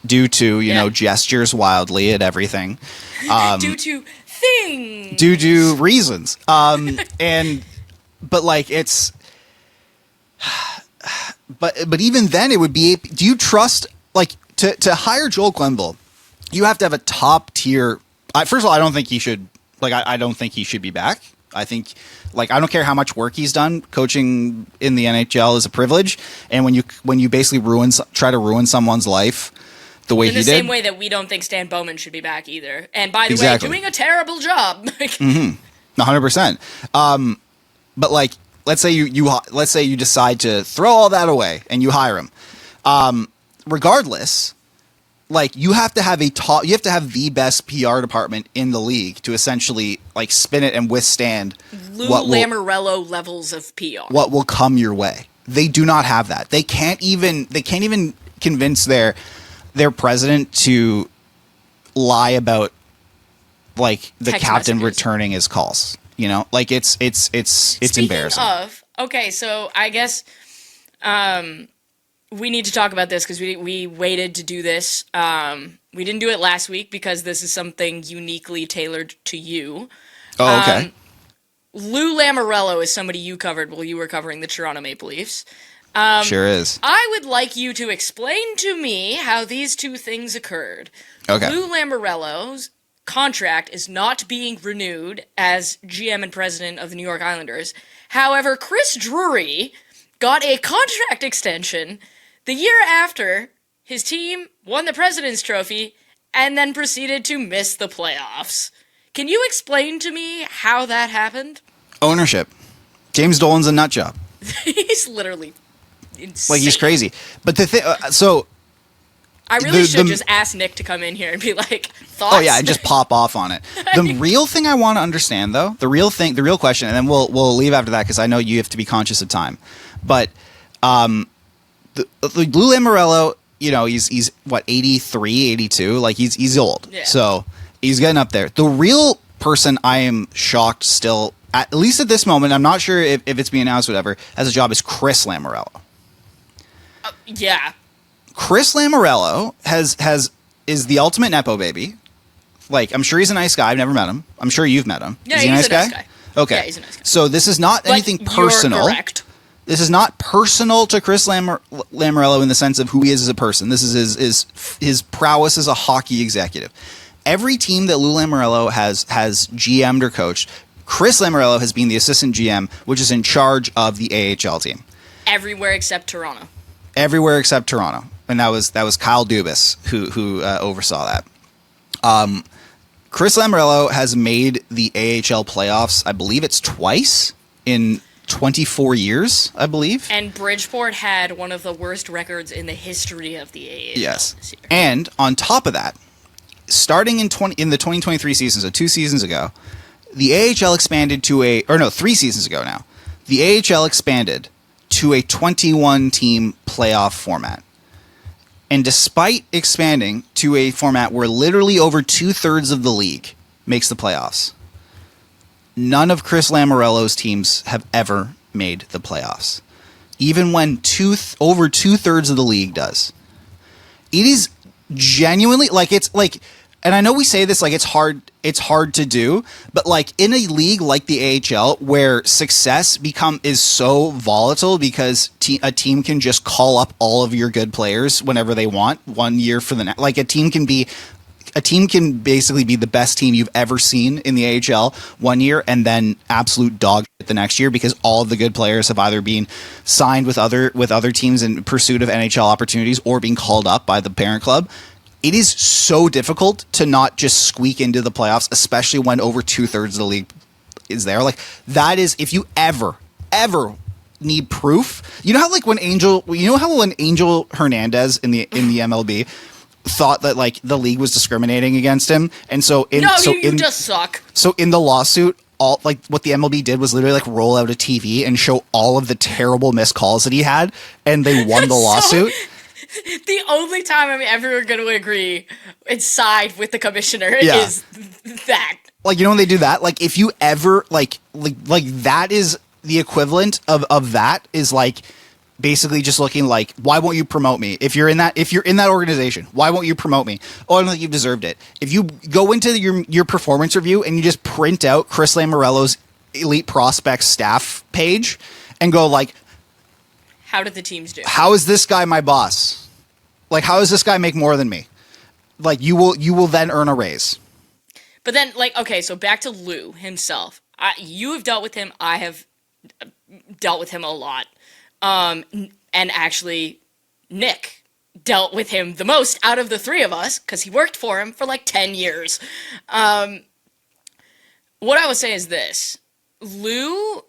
Due to gestures wildly at everything. Due to things. Due to reasons. But like it's. But even then, it would be. Do you trust, like, to hire Joel Quenneville? You have to have a top tier. First of all, I don't think he should. Like, I don't think he should be back. I think, like, I don't care how much work he's done. Coaching in the NHL is a privilege, and when you basically try to ruin someone's life the way he did. In the same way that we don't think Stan Bowman should be back either. And by the way, doing a terrible job. 100%. But like, let's say you decide to throw all that away and you hire him. Regardless, like, you have to have the best PR department in the league to essentially like spin it and withstand Lou Lamoriello levels of PR. What will come your way. They do not have that. They can't even convince their president to lie about, like, the text captain messages. Returning his calls. Like, it's Speaking embarrassing. Okay, so I guess we need to talk about this because we waited to do this. We didn't do it last week because this is something uniquely tailored to you. Oh, okay. Lou Lamoriello is somebody you covered while you were covering the Toronto Maple Leafs. Sure is. I would like you to explain to me how these two things occurred. Okay. Lou Lamoriello's contract is not being renewed as GM and president of the New York Islanders. However, Chris Drury got a contract extension the year after his team won the President's Trophy and then proceeded to miss the playoffs. Can you explain to me how that happened? Ownership. James Dolan's a nut job. He's literally insane. Like, he's crazy. But the thing, so I really should just ask Nick to come in here and be like, thoughts? Oh yeah, and just pop off on it. The real thing I want to understand, though, the real question, and then we'll leave after that because I know you have to be conscious of time. But Lou Lamoriello, you know, he's what, 83, 82? Like, he's old. Yeah. So he's getting up there. The real person I am shocked still, at least at this moment, I'm not sure if it's being announced, whatever, as a job, is Chris Lamoriello. Yeah. Chris Lamoriello is the ultimate Nepo baby. Like, I'm sure he's a nice guy. I've never met him. I'm sure you've met him. Yeah, is he he's a nice guy. Okay. Yeah, he's a nice guy. So this is not anything personal. You're correct. This is not personal to Chris Lamoriello in the sense of who he is as a person. This is his prowess as a hockey executive. Every team that Lou Lamoriello has GM'd or coached, Chris Lamoriello has been the assistant GM, which is in charge of the AHL team. Everywhere except Toronto. Everywhere except Toronto, and that was Kyle Dubas who oversaw that. Chris Lamoriello has made the AHL playoffs. I believe it's twice in 24 years. I believe. And Bridgeport had one of the worst records in the history of the AHL. Yes, this year. And on top of that, starting in the 2023 season, so 2 seasons ago, the AHL expanded to 3 seasons ago now. The AHL expanded to a 21-team playoff format. And despite expanding to a format where literally over 2/3 of the league makes the playoffs, none of Chris Lamoriello's teams have ever made the playoffs. Even when over 2/3 of the league does. It is genuinely, like, it's like, and I know we say this like it's hard to do, but like in a league like the AHL where success is so volatile because a team can just call up all of your good players whenever they want 1 year for the next. Like, a team can basically be the best team you've ever seen in the AHL 1 year and then absolute dog shit the next year because all of the good players have either been signed with other teams in pursuit of NHL opportunities or being called up by the parent club. It is so difficult to not just squeak into the playoffs, especially when over 2/3 of the league is there. Like, that is, if you ever need proof, you know how when Angel Hernandez in the MLB thought that like the league was discriminating against him, and you just suck. So in the lawsuit, all like what the MLB did was literally like roll out a TV and show all of the terrible missed calls that he had, and they won the lawsuit. The only time I'm ever going to agree and side with the commissioner is that. Like, you know when they do that? Like, if you ever, like that is the equivalent of that is like basically just looking like, why won't you promote me? If you're in that organization, why won't you promote me? Oh, I don't think you've deserved it. If you go into your performance review and you just print out Chris Lamoriello's Elite Prospects staff page and go like, how did the teams do? How is this guy my boss? Like, how does this guy make more than me? Like, you will then earn a raise. But then, like, okay, so back to Lou himself. You have dealt with him. I have dealt with him a lot. And actually, Nick dealt with him the most out of the three of us because he worked for him for like 10 years. What I would say is this. Lou,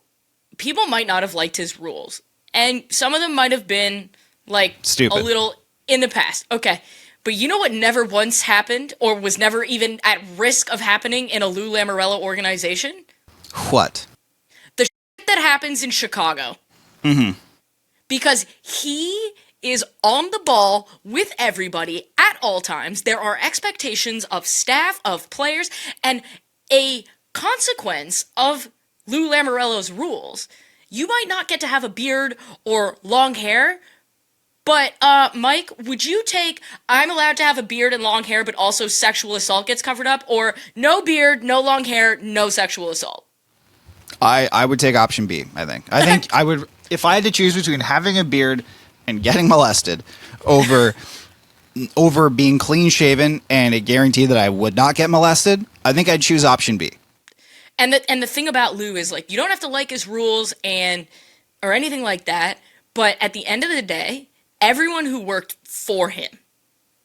people might not have liked his rules. And some of them might have been, like, stupid. A little in the past. Okay. But you know what never once happened or was never even at risk of happening in a Lou Lamoriello organization? What? The shit that happens in Chicago. Mm-hmm. Because he is on the ball with everybody at all times. There are expectations of staff, of players, and a consequence of Lou Lamoriello's rules. You might not get to have a beard or long hair, but, Mike, would you take, I'm allowed to have a beard and long hair, but also sexual assault gets covered up, or no beard, no long hair, no sexual assault? I would take option B, I think. I think I would, if I had to choose between having a beard and getting molested over being clean shaven and a guarantee that I would not get molested, I think I'd choose option B. And the thing about Lou is, like, you don't have to like his rules or anything like that, but at the end of the day, everyone who worked for him,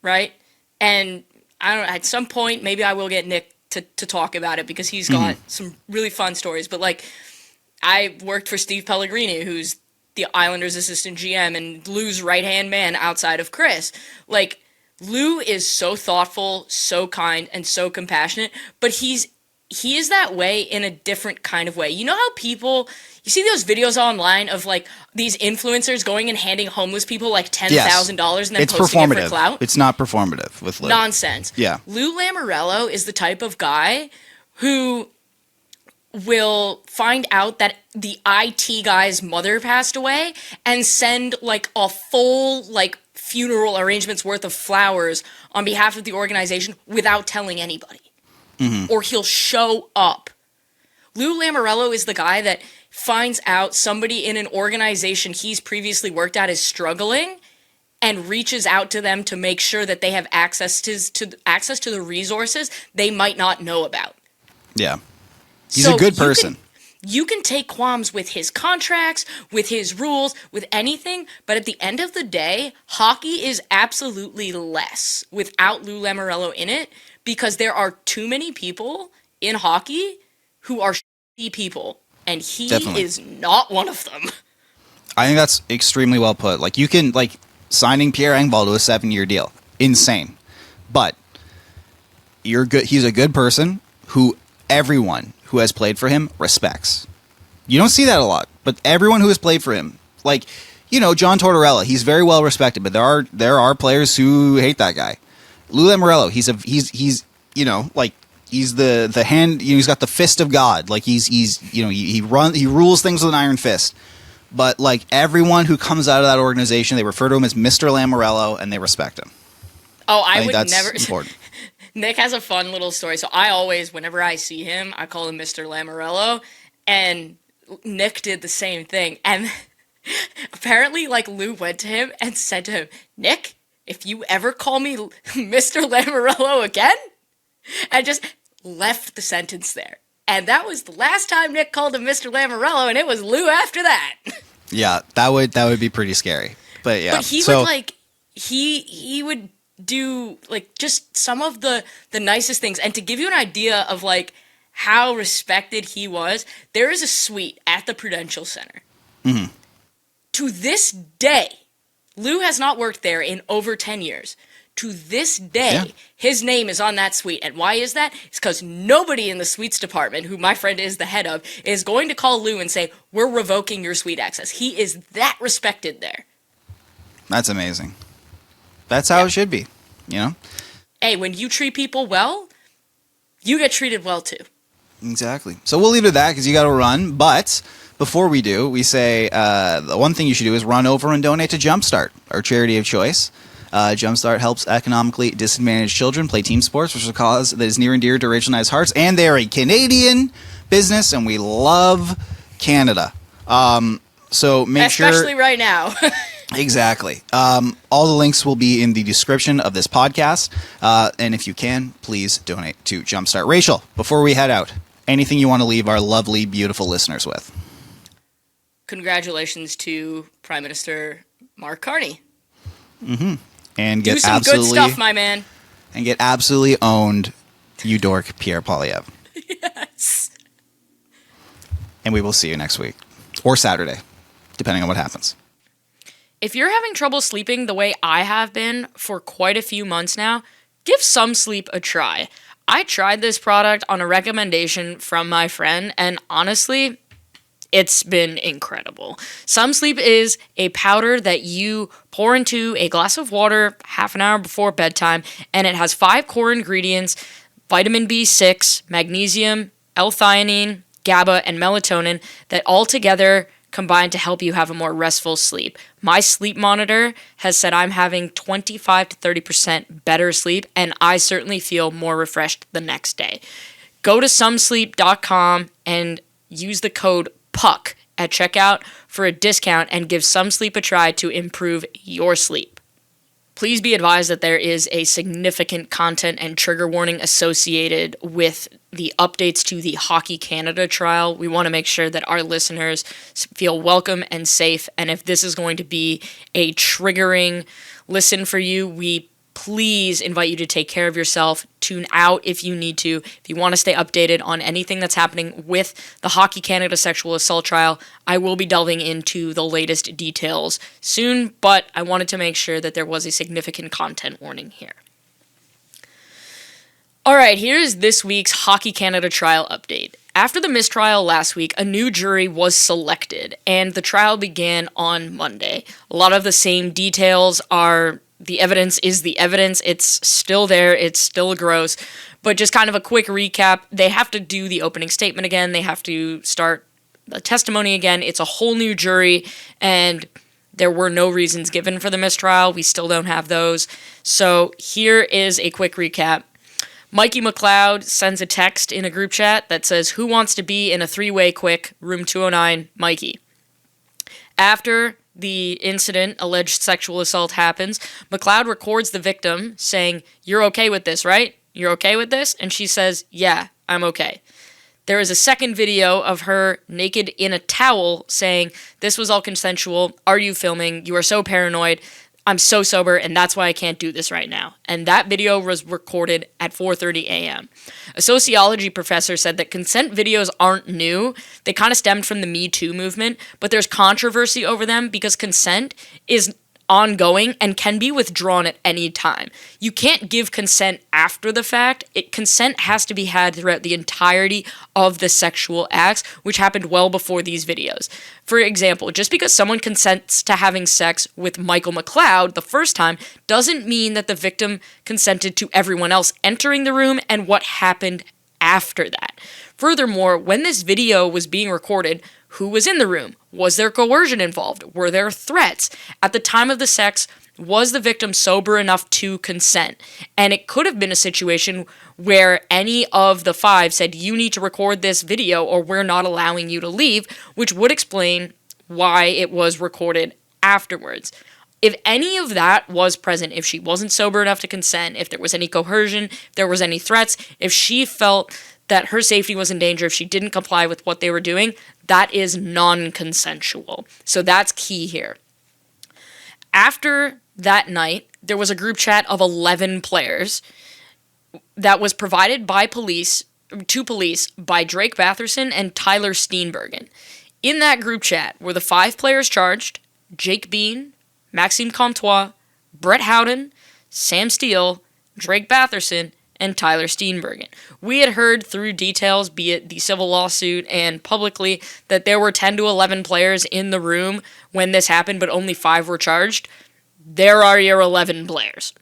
right? And I don't know, at some point, maybe I will get Nick to talk about it because he's got some really fun stories. But, like, I worked for Steve Pellegrini, who's the Islanders' assistant GM and Lou's right-hand man outside of Chris. Like, Lou is so thoughtful, so kind, and so compassionate, but he is that way in a different kind of way. You know how people, you see those videos online of, like, these influencers going and handing homeless people like $10,000 and then it's posting performative. it for clout? It's not performative with Lou. Nonsense. Yeah. Lou Lamoriello is the type of guy who will find out that the IT guy's mother passed away and send, like, a full, like, funeral arrangements worth of flowers on behalf of the organization without telling anybody. Or he'll show up. Lou Lamoriello is the guy that finds out somebody in an organization he's previously worked at is struggling and reaches out to them to make sure that they have access to the resources they might not know about. Yeah. He's a good person. You can take qualms with his contracts, with his rules, with anything, but at the end of the day, hockey is absolutely less without Lou Lamoriello in it, because there are too many people in hockey who are shitty people, and he Definitely is not one of them. I think that's extremely well put. Like, you can, like, signing Pierre Engvall to a 7-year deal, insane, but he's a good person who everyone who has played for him respects. You don't see that a lot, but everyone who has played for him, like, you know, John Tortorella, he's very well respected, but there are players who hate that guy. Lou Lamoriello, he's you know, like, he's the hand, you know, he's got the fist of God. Like, he's you know, he rules things with an iron fist. But, like, everyone who comes out of that organization, they refer to him as Mr. Lamoriello, and they respect him. Oh, I think would that's never. important. Nick has a fun little story. So I always, whenever I see him, I call him Mr. Lamoriello, and Nick did the same thing. And apparently, like, Lou went to him and said to him, "Nick, if you ever call me Mr. Lamoriello again," and just left the sentence there. And that was the last time Nick called him Mr. Lamoriello, and it was Lou after that. Yeah, that would be pretty scary. But yeah, but he would, like, he would do, like, just some of the nicest things. And to give you an idea of, like, how respected he was, there is a suite at the Prudential Center. To this day, Lou has not worked there in over 10 years. To this day, his name is on that suite. And why is that? It's because nobody in the suites department, who my friend is the head of, is going to call Lou and say, "We're revoking your suite access." He is that respected there. That's amazing. That's how it should be, you know? Hey, when you treat people well, you get treated well too. Exactly. So we'll leave it at that because you got to run. But before we do, we say the one thing you should do is run over and donate to Jumpstart, our charity of choice. Jumpstart helps economically disadvantaged children play team sports, which is a cause that is near and dear to Rachel and I's hearts. And they're a Canadian business, and we love Canada. So make sure... Especially right now. Exactly. All the links will be in the description of this podcast. And if you can, please donate to Jumpstart. Rachel, before we head out, anything you want to leave our lovely, beautiful listeners with? Congratulations to Prime Minister Mark Carney. And Do get some good stuff, my man. And get absolutely owned, you dork, Pierre Poilievre. Yes. And we will see you next week. Or Saturday, depending on what happens. If you're having trouble sleeping the way I have been for quite a few months now, give Some Sleep a try. I tried this product on a recommendation from my friend, and honestly, it's been incredible. Some Sleep is a powder that you pour into a glass of water half an hour before bedtime, and it has 5 core ingredients: vitamin B6, magnesium, L-theanine, GABA, and melatonin that all together combine to help you have a more restful sleep. My sleep monitor has said I'm having 25 to 30% better sleep, and I certainly feel more refreshed the next day. Go to somesleep.com and use the code PUCK at checkout for a discount and give Some Sleep a try to improve your sleep. Please be advised that there is a significant content and trigger warning associated with the updates to the Hockey Canada trial. We want to make sure that our listeners feel welcome and safe, and if this is going to be a triggering listen for you, we please invite you to take care of yourself. Tune out if you need to. If you want to stay updated on anything that's happening with the Hockey Canada sexual assault trial, I will be delving into the latest details soon, but I wanted to make sure that there was a significant content warning here. All right, here's this week's Hockey Canada trial update. After the mistrial last week, a new jury was selected, and the trial began on Monday. A lot of the same details are the evidence is the evidence. It's still there. It's still gross. But just kind of a quick recap. They have to do the opening statement again. They have to start the testimony again. It's a whole new jury, and there were no reasons given for the mistrial. We still don't have those. So here is a quick recap. Mikey McLeod sends a text in a group chat that says, "Who wants to be in a three-way quick? Room 209, Mikey." After the incident, alleged sexual assault happens, McLeod records the victim saying, "You're okay with this, right? You're okay with this?" And she says, "Yeah, I'm okay." There is a second video of her naked in a towel saying, "This was all consensual. Are you filming? You are so paranoid. I'm so sober, and that's why I can't do this right now." And that video was recorded at 4:30 a.m. A sociology professor said that consent videos aren't new. They kind of stemmed from the Me Too movement, but there's controversy over them because consent is ongoing and can be withdrawn at any time. You can't give consent after the fact. Consent has to be had throughout the entirety of the sexual acts, which happened well before these videos. For example, just because someone consents to having sex with Michael McLeod the first time doesn't mean that the victim consented to everyone else entering the room and what happened after that. Furthermore, when this video was being recorded, who was in the room? Was there coercion involved? Were there threats? At the time of the sex, was the victim sober enough to consent? And it could have been a situation where any of the five said, "You need to record this video or we're not allowing you to leave," which would explain why it was recorded afterwards. If any of that was present, if she wasn't sober enough to consent, if there was any coercion, if there was any threats, if she felt that her safety was in danger, if she didn't comply with what they were doing, that is non-consensual. So that's key here. After that night, there was a group chat of 11 players that was provided by police by Drake Batherson and Tyler Steenbergen. In that group chat were the 5 players charged: Jake Bean, Maxime Comtois, Brett Howden, Sam Steele, Drake Batherson, and Tyler Steenbergen. We had heard through details, be it the civil lawsuit and publicly, that there were 10 to 11 players in the room when this happened, but only 5 were charged. There are your 11 players.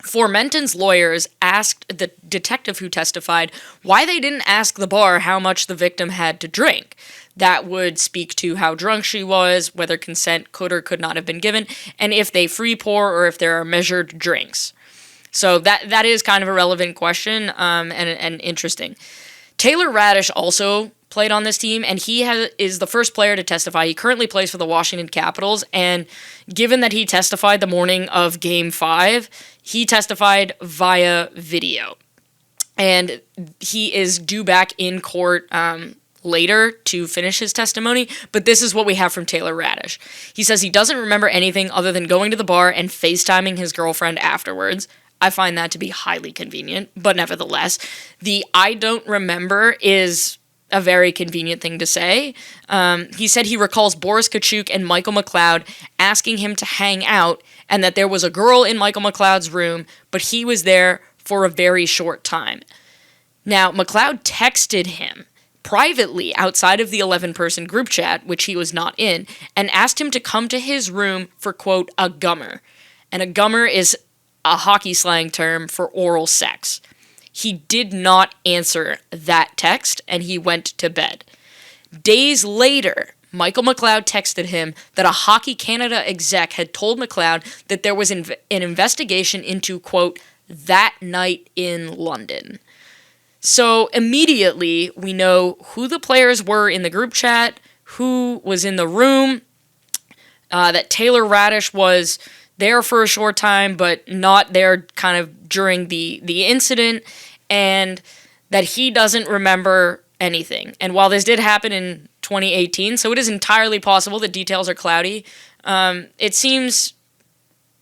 Formenton's lawyers asked the detective who testified why they didn't ask the bar how much the victim had to drink. That would speak to how drunk she was, whether consent could or could not have been given, and if they free pour or if there are measured drinks. So that is kind of a relevant question and interesting. Taylor Radish also played on this team, and he is the first player to testify. He currently plays for the Washington Capitals, and given that he testified the morning of Game 5, he testified via video. And he is due back in court later to finish his testimony, but this is what we have from Taylor Radish. He says he doesn't remember anything other than going to the bar and FaceTiming his girlfriend afterwards. I find that to be highly convenient, but nevertheless, the "I don't remember" is a very convenient thing to say. He said he recalls Boris Kachuk and Michael McLeod asking him to hang out, and that there was a girl in Michael McLeod's room, but he was there for a very short time. Now, McLeod texted him privately outside of the 11-person group chat, which he was not in, and asked him to come to his room for, quote, a gummer. And a gummer is a hockey slang term for oral sex. He did not answer that text, and he went to bed. Days later, Michael McLeod texted him that a Hockey Canada exec had told McLeod that there was an investigation into, quote, that night in London. So immediately, we know who the players were in the group chat, who was in the room, that Taylor Radish was there for a short time, but not there kind of during the incident, and that he doesn't remember anything. And while this did happen in 2018, so it is entirely possible the details are cloudy, it seems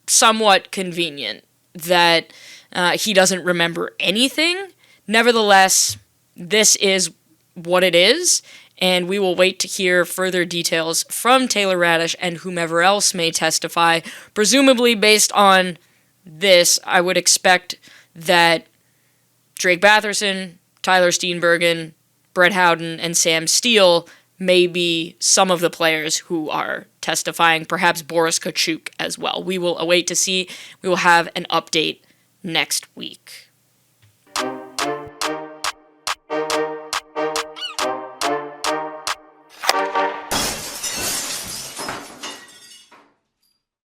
somewhat convenient that he doesn't remember anything. Nevertheless, this is what it is, and we will wait to hear further details from Taylor Radish and whomever else may testify. Presumably, based on this, I would expect that Drake Batherson, Tyler Steenbergen, Brett Howden, and Sam Steele may be some of the players who are testifying, perhaps Boris Kachuk as well. We will await to see. We will have an update next week.